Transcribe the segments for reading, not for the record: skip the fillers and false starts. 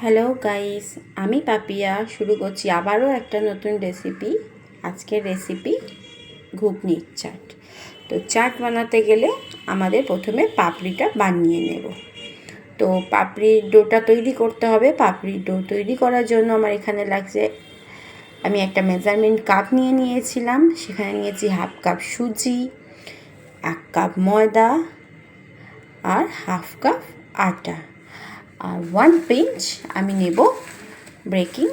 Hello guys, আমি পাপিয়া শুরু করছি আবারও একটা নতুন রেসিপি। আজকের রেসিপি ঘুগনির চাট। তো চাট বানাতে গেলে আমাদের প্রথমে পাপড়িটা বানিয়ে নেব। তো পাপড়ির ডোটা তৈরি করতে হবে। পাপড়ির ডো তৈরি করার জন্য আমার এখানে লাগছে, আমি একটা মেজারমেন্ট কাপ নিয়ে নিয়েছিলাম। সেখানে নিয়েছি হাফ কাপ সুজি, 1 কাপ ময়দা আর হাফ কাপ আটা, আর 1 পিঞ্চ আমি নেব বেকিং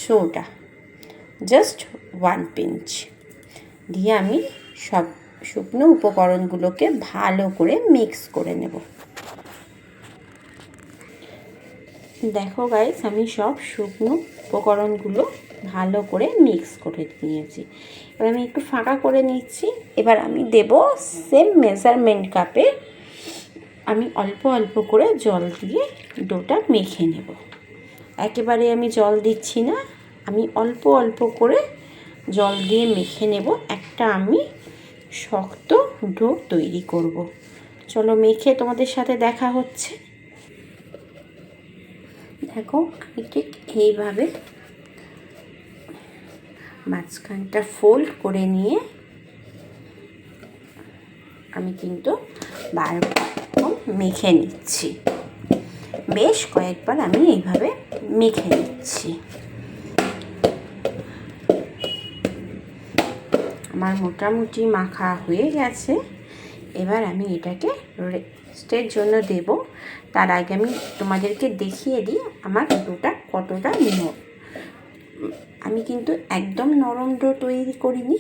সোডা, জাস্ট 1 পিঞ্চ দিয়ে আমি সব শুকনো উপকরণগুলোকে ভালো করে মিক্স করে নেব। দেখো গাইস, আমি সব শুকনো উপকরণগুলো ভালো করে মিক্স করে নিয়েছি। এবার আমি একটু ফাঁকা করে নিচ্ছি। এবার আমি দেব সেম মেজারমেন্ট কাপে আমি অল্প অল্প করে জল দিয়ে ডোটা মেখে নেব। একেবারে আমি জল দিচ্ছি না, আমি অল্প অল্প করে জল দিয়ে মেখে নেব। একটা আমি শক্ত ডো তৈরি করব। চলো মেখে তোমাদের সাথে দেখা হচ্ছে। দেখো, আমি ঠিক এইভাবে মাঝখানটা ফোল্ড করে নিয়ে আমি কিন্তু বারবার মেখে নিচ্ছি। বেশ কয়েকবার আমি এইভাবে মেখে নিচ্ছি। আমার মোটামুটি মাখা হয়ে গেছে। এবার আমি এটাকে রেস্টের জন্য দেব। তার আগে আমি তোমাদেরকে দেখিয়ে দিই আমার ডোটা কতটা নরম। আমি কিন্তু একদম নরম ডো তৈরি করিনি।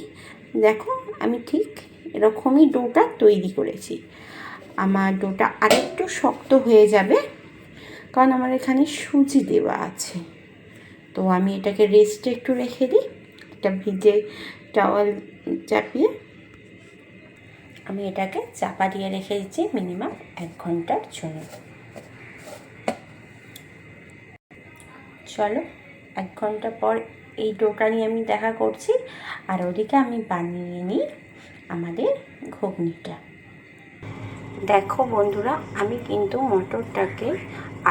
দেখো, আমি ঠিক এরকমই ডোটা তৈরি করেছি। আমার ডোটা আরেকটু শক্ত হয়ে যাবে, কারণ আমার এখানে সুজি দেওয়া আছে। তো আমি এটাকে রেস্টে একটু রেখে দিই। একটা ভিজে টাওয়াল চাপিয়ে আমি এটাকে চাপা দিয়ে রেখে দিচ্ছি মিনিমাম 1 ঘন্টার জন্য। চলো 1 ঘন্টা পর এই ডোটা নিয়ে আমি দেখা করছি। আর ওদিকে আমি বানিয়ে নিই আমাদের ঘুগনিটা। দেখো বন্ধুরা, আমি কিন্তু মটরটাকে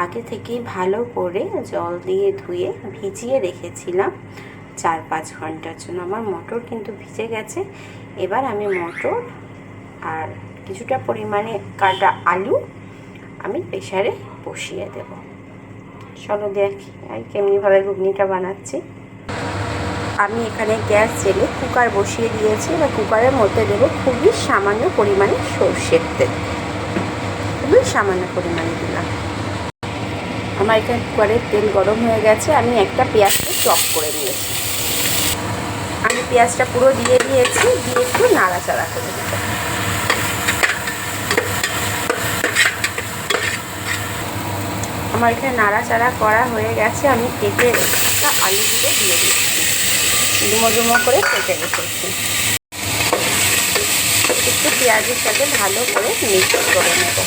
আগে থেকেই ভালো করে জল দিয়ে ধুয়ে ভিজিয়ে রেখেছিলাম 4-5 ঘন্টার জন্য। আমার মটর কিন্তু ভিজে গেছে। এবার আমি মটর আর কিছুটা পরিমাণে কাটা আলু আমি প্রেসারে বসিয়ে দেব। চলো দেখি আমি কেমনিভাবে ঘুগনিটা বানাচ্ছি। আমি এখানে গ্যাস জেলে কুকার বসিয়ে দিয়েছি। এবার কুকারের মধ্যে দেবো খুবই সামান্য পরিমাণে সর্ষের তেল, খুবই সামান্য পরিমাণে দিলাম। আমার এখানে কুকারের তেল গরম হয়ে গেছে। আমি একটা পেঁয়াজকে চপ করে নিয়েছি। আমি পেঁয়াজটা পুরো দিয়ে দিয়েছি, দিয়ে একটু নাড়াচাড়া করে দেবো। আমার এখানে নাড়াচাড়া করা হয়ে গেছে। আমি কেটে একটা আলুগুলো দিয়ে দিচ্ছি, ডুমো ডুমো করে কেটে রেখেছি। একটু পেঁয়াজের সাথে ভালো করে মিক্স করে নেব।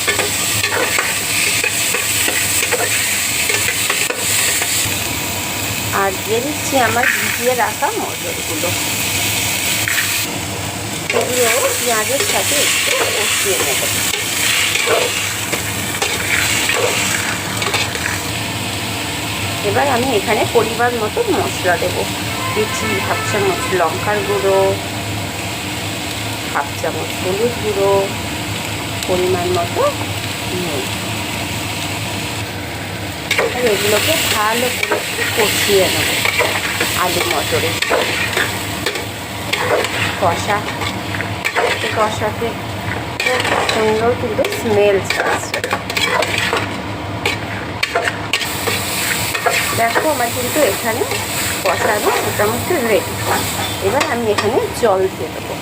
আর দিয়ে দিচ্ছি আমার ভিজিয়ে রাখা মটরগুলো। এগুলো পেঁয়াজের সাথে একটু কষিয়ে নেব। এবার আমি এখানে পরিমাণ মতো মশলা দেব। দিচ্ছি 1/2 চামচ লঙ্কার গুঁড়ো, 1/2 চামচ হলুদ গুঁড়ো, পরিমাণ মতো নুন। আর এগুলোকে ভালো করে একটু কষিয়ে নেব। আলু মটরের কষাতে সুন্দর কিন্তু স্মেল আসছে। দেখো, আমার কিন্তু এখানে কষানো মোটামুটি রেডি। এবার আমি এখানে জল দিয়ে দেবো।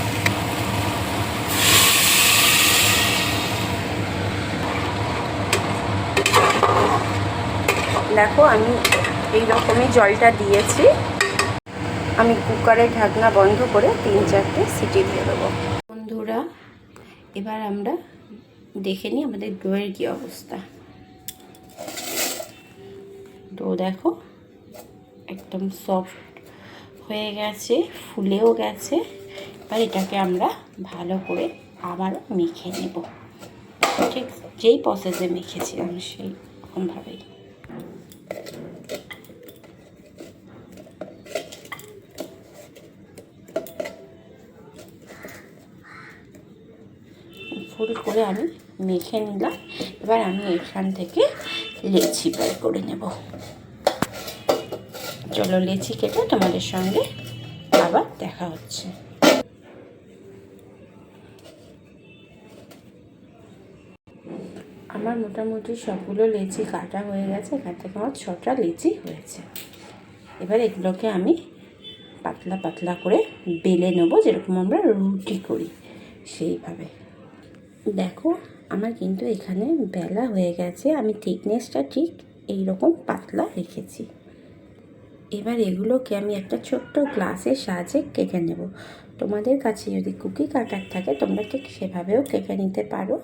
দেখো, আমি এই রকমই জলটা দিয়েছি। আমি কুকারের ঢাকনা বন্ধ করে 3-4টে সিটি দিয়ে দেবো। বন্ধুরা, এবার আমরা দেখে নিই আমাদের ডোয়ের কী অবস্থা। ডো দেখো একদম সফট হয়ে গেছে, ফুলেও গেছে। এবার এটাকে আমরা ভালো করে আবারও মেখে নেব, ঠিক যেই প্রসেসে মেখেছিলাম সেই রকমভাবেই। গোল করে আমি মেখে নিলাম। এবার আমি এখান থেকে লেচি বের করে নেব। চলো লেচি কেটে তোমাদের সঙ্গে আবার দেখা হচ্ছে। আমার মোটামুটি সবগুলো লেচি কাটা হয়ে গেছে। এখান থেকে আমার 6টা লেচি হয়েছে। এবার এগুলোকে আমি পাতলা পাতলা করে বেলে নেবো, যেরকম আমরা রুটি করি সেইভাবে। দেখো আমার কিন্তু এখানে বেলা হয়ে গেছে। আমি থিকনেসটা ঠিক এই রকম পাতলা রেখেছি। এবার এগুলোকে আমি একটা ছোট্ট গ্লাসের সাহায্যে কেটে নেব। তোমাদের কাছে যদি কুকি কাটার থাকে তোমরা ঠিক সেভাবেও কেটে নিতে পারো।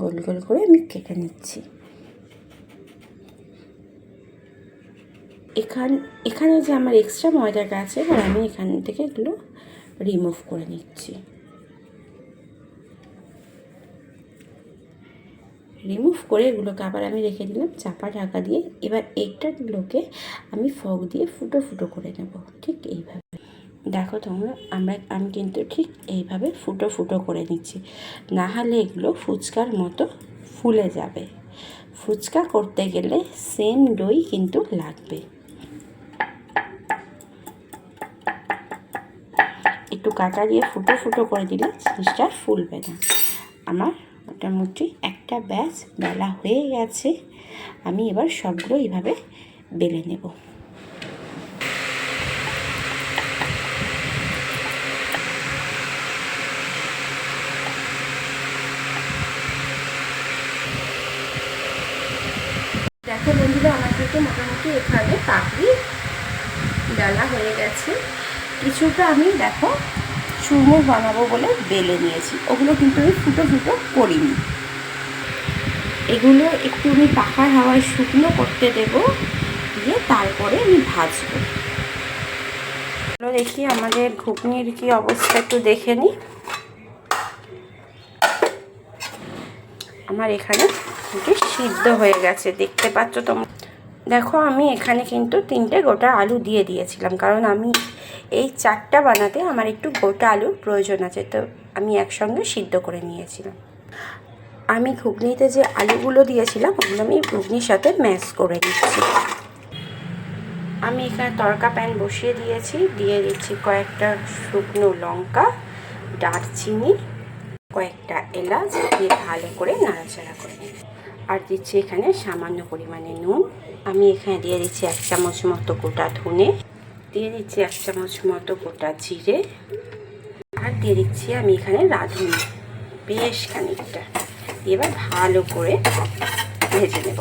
গোল গোল করে আমি কেটে নিচ্ছি। এখানে যে আমার এক্সট্রা ময়দাটা আছে, এবার আমি এখান থেকে এগুলো রিমুভ করে নিচ্ছি। রিমুভ করে এগুলোকে আবার আমি রেখে দিলাম চাপা ঢাকা দিয়ে। এবার এইটাগুলোকে আমি ফক দিয়ে ফুটো ফুটো করে নেব, ঠিক এইভাবে। দেখো তোমরা আমি কিন্তু ঠিক এইভাবে ফুটো ফুটো করে নিচ্ছি, না হলে এগুলো ফুচকার মতো ফুলে যাবে। ফুচকা করতে গেলে সেম ডোই কিন্তু লাগবে। একটু কাটা দিয়ে ফুটো ফুটো করে দিলে জিনিসটা ফুলবে না। আমার মোটামুটি একটা ব্যাচ বেলা হয়ে গেছে। আমি এবার সবগুলো এইভাবে বেলে নেব। দেখো বন্ধুরা, আমার কিন্তু মোটামুটি এখানে পাপড়ি ডালা হয়ে গেছে। কিছুটা আমি দেখো চুরমুর বানাবো বলে বেলে নিয়েছি। ওগুলো কিন্তু আমি ফুটো ফুটো করিনি। এগুলো একটু আমি পাখার হাওয়ায় শুকনো করতে দেব, দিয়ে তারপরে আমি ভাজবো। দেখি আমাদের ঘুগনির কি অবস্থা একটু দেখে নিই। আমার এখানে সিদ্ধ হয়ে গেছে, দেখতে পাচ্ছ তোমরা। দেখো আমি এখানে কিন্তু 3টে গোটা আলু দিয়ে দিয়েছিলাম, কারণ আমি এই 4টা বানাতে আমার একটু গোটা আলুর প্রয়োজন আছে, তো আমি একসঙ্গে সিদ্ধ করে নিয়েছিলাম। আমি ঘুগনিতে যে আলুগুলো দিয়েছিলাম ওগুলো আমি ঘুগনির সাথে ম্যাশ করে দিচ্ছি। আমি এখানে তড়কা প্যান বসিয়ে দিয়েছি, দিয়ে দিচ্ছি কয়েকটা শুকনো লঙ্কা, দারচিনি, কয়েকটা এলাচ, দিয়ে ভালো করে নাড়াচাড়া করে নিচ্ছি। আর দিচ্ছি এখানে সামান্য পরিমাণে নুন। আমি এখানে দিয়ে দিচ্ছি 1 চামচ মতো গোটা ধনে, দিয়ে দিচ্ছি 1 চামচ মতো গোটা জিরে, আর দিয়ে দিচ্ছি আমি এখানে রাঁধুনি বেশ খানিকটা। এবার ভালো করে ভেজে নেব।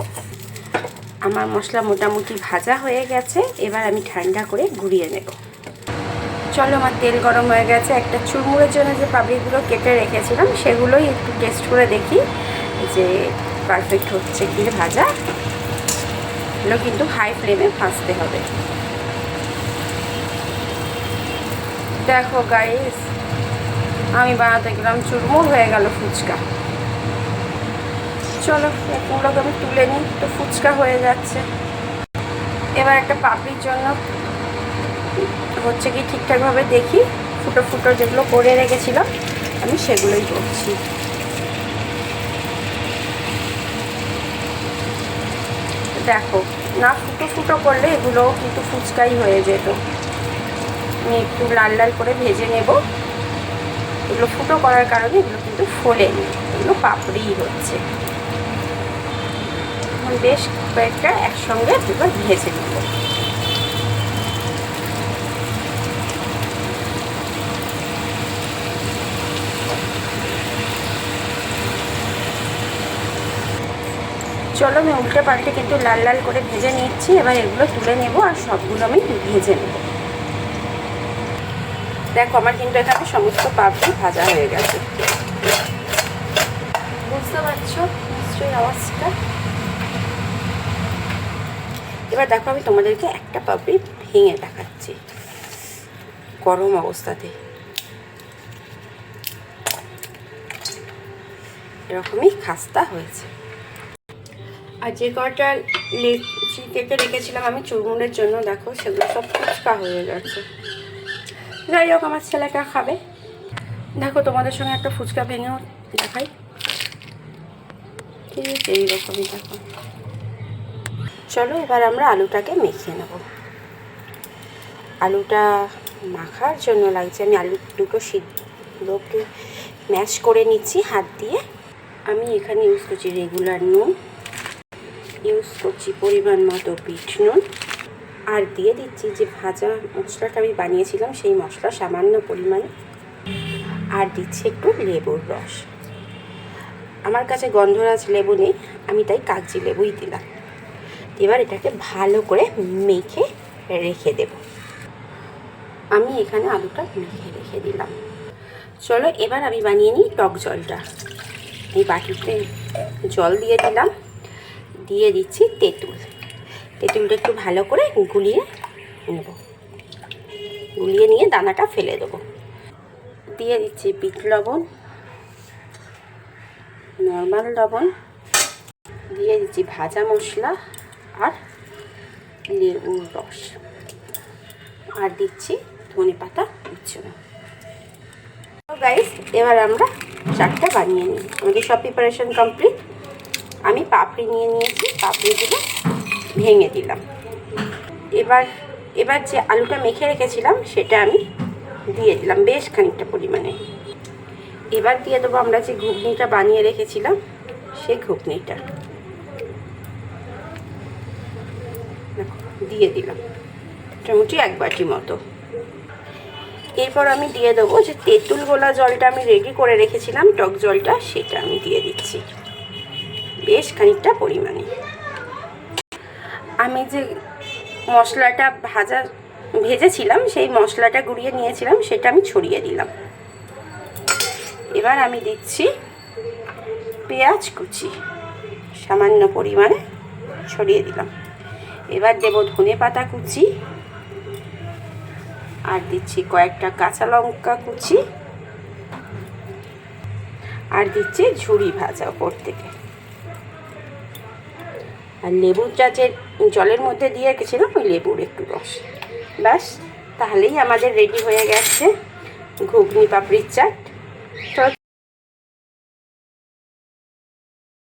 আমার মশলা মোটামুটি ভাজা হয়ে গেছে। এবার আমি ঠান্ডা করে ঘুরিয়ে নেব। চলো, আমার তেল গরম হয়ে গেছে। একটা চুরমুড়ের জন্য যে পাপড়িগুলো কেটে রেখেছিলাম সেগুলোই একটু টেস্ট করে দেখি যে পারফেক্ট হচ্ছে কি ভাজা। এগুলো কিন্তু হাই ফ্লেমে ভাজতে হবে। দেখো গাইস, আমি বানাতে গেলাম চুরমুর, হয়ে গেল ফুচকা। চলো এগুলোকে আমি তুলে নিই, তো ফুচকা হয়ে যাচ্ছে। এবার একটা পাপড়ির জন্য হচ্ছে কি ঠিকঠাকভাবে দেখি। ফুটো ফুটো যেগুলো করে রেখেছিলাম আমি সেগুলোই করছি। দেখো, না ফুটো ফুটো করলে এগুলো কিন্তু ফুচকাই হয়ে যেত। আমি একটু লাল লাল করে ভেজে নেব। এগুলো ফুটো করার কারণে এগুলো কিন্তু ফোলেনি, এগুলো পাপড়িই হচ্ছে। বেশ কয়েকটা একসঙ্গে এবার ভেজে নেব। চলো আমি উল্টে পাল্টে কিন্তু লাল লাল করে ভেজে নিচ্ছি। এবার এগুলো তুলে নেব আর সবগুলো আমি ভেজে নেব। দেখো আমার কিন্তু এখানে সমস্ত পাপড়ি ভাজা হয়ে গেছে, বুঝতে পারছো নিশ্চয়ই আওয়াজটা। এবার দেখো আমি তোমাদেরকে একটা পাপড়ি ভেঙে দেখাচ্ছি গরম অবস্থাতে। এরকমই খাস্তা হয়েছে। আর যে কটা লেচি কেটে রেখেছিলাম আমি চুরমুরের জন্য, দেখো সেগুলো সব ফুচকা হয়ে গেছে। যাই হোক, আমার ছেলেটা খাবে। দেখো তোমাদের সঙ্গে একটা ফুচকা ভেঙেও দেখাই, ঠিক এইরকমই দেখো। চলো এবার আমরা আলুটাকে মেখে নেব। আলুটা মাখার জন্য লাগছে, আমি আলু দুটো সিদ্ধকে ম্যাশ করে নিচ্ছি হাত দিয়ে। আমি এখানে ইউজ করছি রেগুলার নুন, ইউজ করছি পরিমাণ মতো বিট নুন, আর দিয়ে দিচ্ছি যে ভাজা মশলাটা আমি বানিয়েছিলাম সেই মশলা সামান্য পরিমাণে, আর দিচ্ছি একটু লেবুর রস। আমার কাছে গন্ধরাজ লেবু নেই, আমি তাই কাগজি লেবুই দিলাম। এবার এটাকে ভালো করে মেখে রেখে দেব। আমি এখানে আলুটা মেখে রেখে দিলাম। চলো এবার আমি বানিয়ে নিই টক জলটা। এই বাটিতে জল দিয়ে দিলাম, দিয়ে দিচ্ছি তেঁতুল। তেঁতুলটা একটু ভালো করে গুলিয়ে নেব, গুলিয়ে নিয়ে দানাটা ফেলে দেবো। দিয়ে দিচ্ছি বিট লবণ, নর্মাল লবণ, দিয়ে দিচ্ছি ভাজা মশলা আর লেবুর রস, আর দিচ্ছি ধনেপাতা কুচনো। গাইস এবার আমরা চাটটা বানিয়ে নিই। আমাদের সব প্রিপারেশন কমপ্লিট। আমি পাপড়ি নিয়ে নিয়েছি, পাপড়িগুলো ভেঙে দিলাম। এবার যে আলুটা মেখে রেখেছিলাম সেটা আমি দিয়ে দিলাম বেশ খানিকটা পরিমাণে। এবার দিয়ে দেবো আমরা যে ঘুগনিটা বানিয়ে রেখেছিলাম সেই ঘুগনিটা দিয়ে দিলাম, মোটামুটি 1 বাটি মতো। এরপর আমি দিয়ে দেবো যে তেঁতুল গোলা জলটা আমি রেডি করে রেখেছিলাম, টক জলটা, সেটা আমি দিয়ে দিচ্ছি বেশ খানিকটা পরিমাণে। আমি যে মশলাটা ভেজেছিলাম সেই মশলাটা গুঁড়িয়ে নিয়েছিলাম সেটা আমি ছড়িয়ে দিলাম। এবার আমি দিচ্ছি পেঁয়াজ কুচি, সামান্য পরিমাণে ছড়িয়ে দিলাম। এবার দেব ধনেপাতা কুচি, আর দিচ্ছি কয়েকটা কাঁচা লঙ্কা কুচি, আর দিচ্ছি ঝুরি ভাজা ওপর থেকে। আর লেবুর যে জলের মধ্যে দিয়ে রেখেছিলাম ওই লেবুর একটু রস। ব্যাস, তাহলেই আমাদের রেডি হয়ে গেছে ঘুগনি পাপড়ির চাট। তো